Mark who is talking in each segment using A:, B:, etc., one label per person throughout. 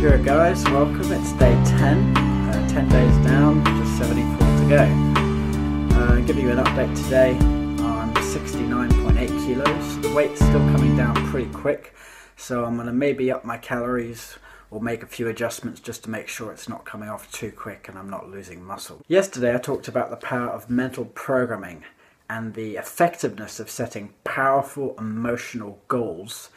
A: Screw it guys, welcome, it's day 10, 10 days down, just 74 to go. I'm giving you an update today on 69.8 kilos. The weight's still coming down pretty quick, so I'm going to maybe up my calories or make a few adjustments just to make sure it's not coming off too quick and I'm not losing muscle. Yesterday I talked about the power of mental programming and the effectiveness of setting powerful emotional goals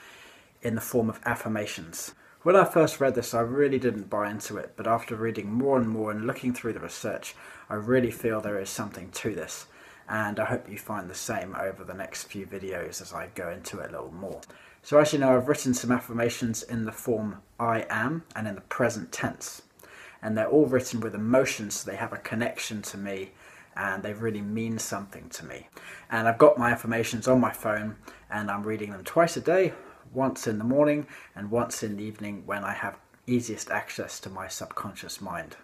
A: in the form of affirmations. When I first read this, I really didn't buy into it, but after reading more and more and looking through the research, I really feel there is something to this, and I hope you find the same over the next few videos as I go into it a little more. So as you know, I've written some affirmations in the form I am and in the present tense, and they're all written with emotions, so they have a connection to me and they really mean something to me. And I've got my affirmations on my phone and I'm reading them twice a day, once in the morning and once in the evening when I have easiest access to my subconscious mind.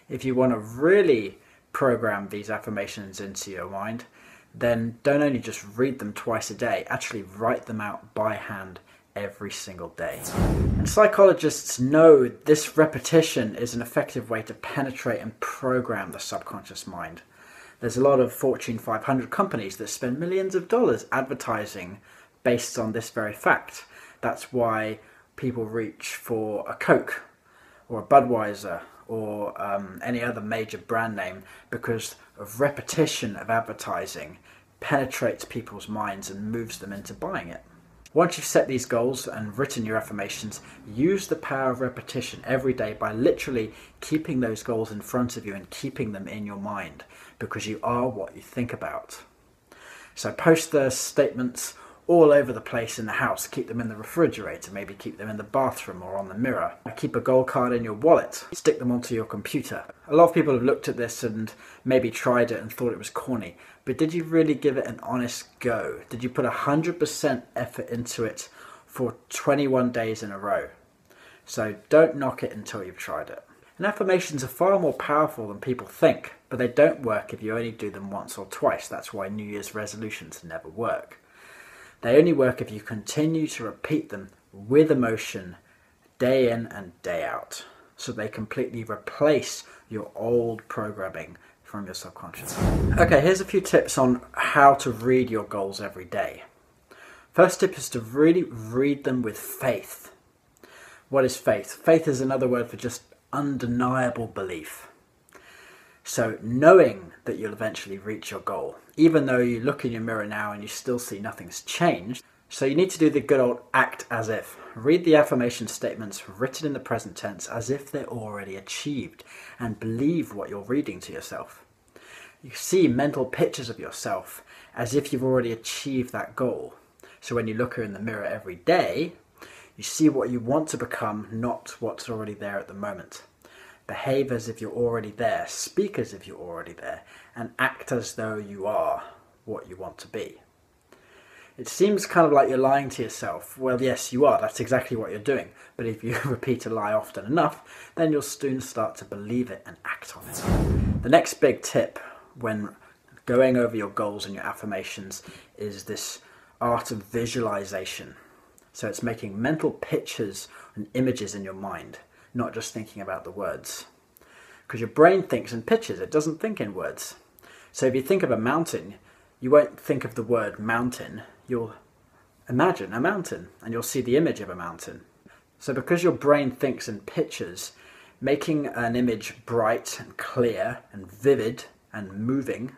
A: If you want to really program these affirmations into your mind, then don't only just read them twice a day, actually write them out by hand every single day. And psychologists know this repetition is an effective way to penetrate and program the subconscious mind. There's a lot of Fortune 500 companies that spend millions of dollars advertising based on this very fact. That's why people reach for a Coke or a Budweiser or any other major brand name, because of repetition of advertising penetrates people's minds and moves them into buying it. Once you've set these goals and written your affirmations, use the power of repetition every day by literally keeping those goals in front of you and keeping them in your mind, because you are what you think about. So post the statements all over the place in the house. Keep them in the refrigerator, maybe keep them in the bathroom or on the mirror. Keep a goal card in your wallet, stick them onto your computer. A lot of people have looked at this and maybe tried it and thought it was corny, but did you really give it an honest go? Did you put 100% effort into it for 21 days in a row? So don't knock it until you've tried it. And affirmations are far more powerful than people think, but they don't work if you only do them once or twice. That's why New Year's resolutions never work. They only work if you continue to repeat them with emotion day in and day out, so they completely replace your old programming from your subconscious. Okay, here's a few tips on how to read your goals every day. First tip is to really read them with faith. What is faith? Faith is another word for just undeniable belief. So knowing that you'll eventually reach your goal, even though you look in your mirror now and you still see nothing's changed. So you need to do the good old act as if. Read the affirmation statements written in the present tense as if they're already achieved, and believe what you're reading to yourself. You see mental pictures of yourself as if you've already achieved that goal. So when you look in the mirror every day, you see what you want to become, not what's already there at the moment. Behave as if you're already there, speak as if you're already there, and act as though you are what you want to be. It seems kind of like you're lying to yourself. Well, yes, you are. That's exactly what you're doing. But if you repeat a lie often enough, then you'll soon start to believe it and act on it. The next big tip when going over your goals and your affirmations is this art of visualization. So it's making mental pictures and images in your mind, not just thinking about the words. Because your brain thinks in pictures, it doesn't think in words. So if you think of a mountain, you won't think of the word mountain, you'll imagine a mountain and you'll see the image of a mountain. So because your brain thinks in pictures, making an image bright and clear and vivid and moving,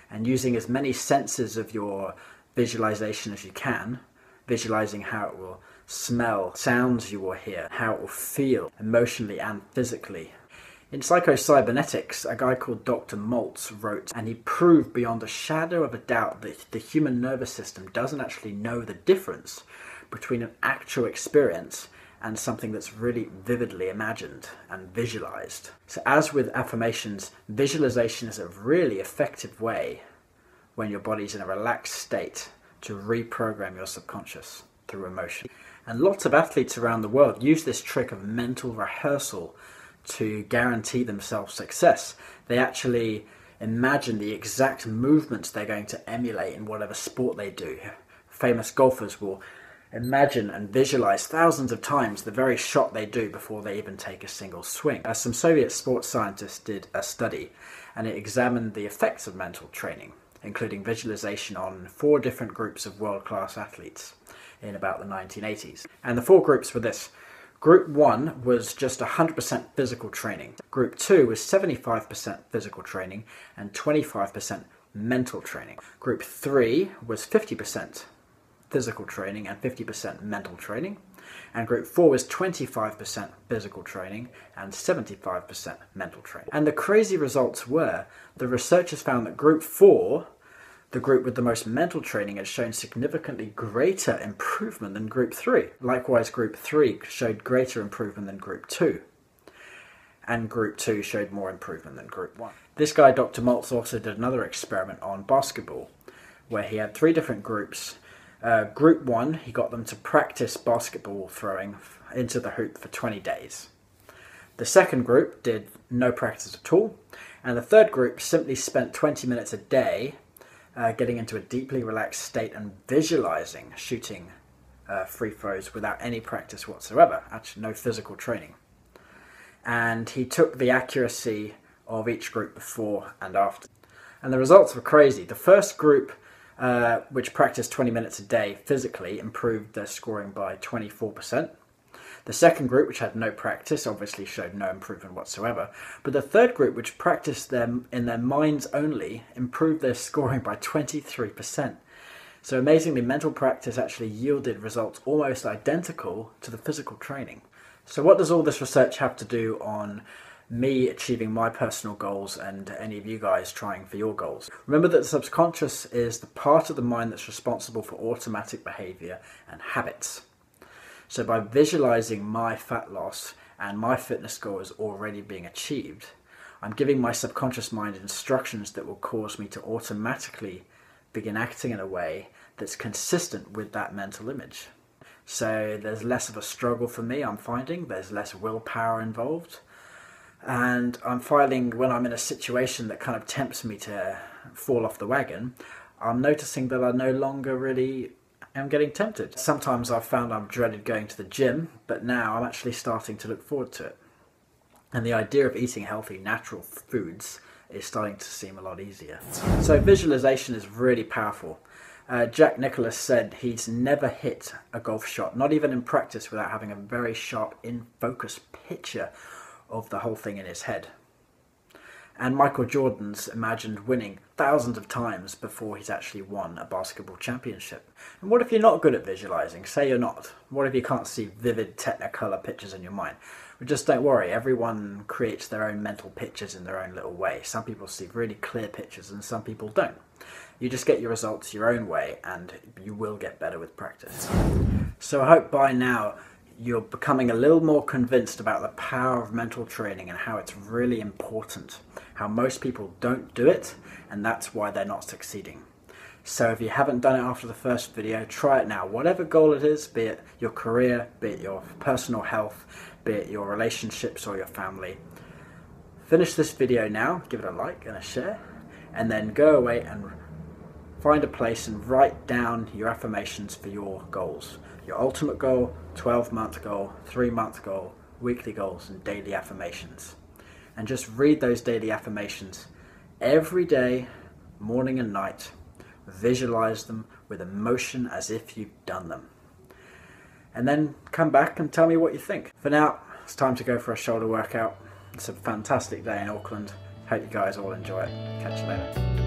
A: and using as many senses of your visualization as you can, visualizing how it will smell, sounds you will hear, how it will feel emotionally and physically. In psychocybernetics, a guy called Dr. Maltz wrote, and he proved beyond a shadow of a doubt that the human nervous system doesn't actually know the difference between an actual experience and something that's really vividly imagined and visualized. So as with affirmations, visualization is a really effective way when your body's in a relaxed state to reprogram your subconscious through emotion. And lots of athletes around the world use this trick of mental rehearsal to guarantee themselves success. They actually imagine the exact movements they're going to emulate in whatever sport they do. Famous golfers will imagine and visualize thousands of times the very shot they do before they even take a single swing. Some Soviet sports scientists did a study, and it examined the effects of mental training, including visualization on 4 different groups of world-class athletes in about the 1980s. And the 4 groups were this. Group 1 was just 100% physical training. Group 2 was 75% physical training and 25% mental training. Group 3 was 50% physical training and 50% mental training. And group 4 was 25% physical training and 75% mental training. And the crazy results were, the researchers found that group 4, the group with the most mental training, had shown significantly greater improvement than group 3. Likewise, group 3 showed greater improvement than group 2. And group 2 showed more improvement than group 1. This guy, Dr. Maltz, also did another experiment on basketball, where he had 3 different groups. Group 1, he got them to practice basketball throwing into the hoop for 20 days. The second group did no practice at all. And the third group simply spent 20 minutes a day getting into a deeply relaxed state and visualizing shooting free throws without any practice whatsoever, actually no physical training. And he took the accuracy of each group before and after. And the results were crazy. The first group, which practiced 20 minutes a day physically, improved their scoring by 24%. The second group, which had no practice, obviously showed no improvement whatsoever. But the third group, which practiced them in their minds only, improved their scoring by 23%. So amazingly, mental practice actually yielded results almost identical to the physical training. So what does all this research have to do on me achieving my personal goals and any of you guys trying for your goals? Remember that the subconscious is the part of the mind that's responsible for automatic behavior and habits. So by visualizing my fat loss and my fitness goal is already being achieved, I'm giving my subconscious mind instructions that will cause me to automatically begin acting in a way that's consistent with that mental image. So there's less of a struggle for me, I'm finding. There's less willpower involved. And I'm finding when I'm in a situation that kind of tempts me to fall off the wagon, I'm noticing that I no longer really am getting tempted. Sometimes I've found I've dreaded going to the gym, but now I'm actually starting to look forward to it. And the idea of eating healthy, natural foods is starting to seem a lot easier. So visualization is really powerful. Jack Nicklaus said he's never hit a golf shot, not even in practice, without having a very sharp, in-focus picture of the whole thing in his head. And Michael Jordan's imagined winning thousands of times before he's actually won a basketball championship. And what if you're not good at visualizing? Say you're not. What if you can't see vivid Technicolor pictures in your mind? But just don't worry, everyone creates their own mental pictures in their own little way. Some people see really clear pictures and some people don't. You just get your results your own way and you will get better with practice. So I hope by now you're becoming a little more convinced about the power of mental training and how it's really important, how most people don't do it, and that's why they're not succeeding. So if you haven't done it after the first video, try it now. Whatever goal it is, be it your career, be it your personal health, be it your relationships or your family, finish this video now, give it a like and a share, and then go away and find a place and write down your affirmations for your goals. Your ultimate goal, 12-month goal, 3-month goal, weekly goals, and daily affirmations. And just read those daily affirmations every day, morning and night. Visualize them with emotion as if you've done them. And then come back and tell me what you think. For now, it's time to go for a shoulder workout. It's a fantastic day in Auckland. Hope you guys all enjoy it. Catch you later.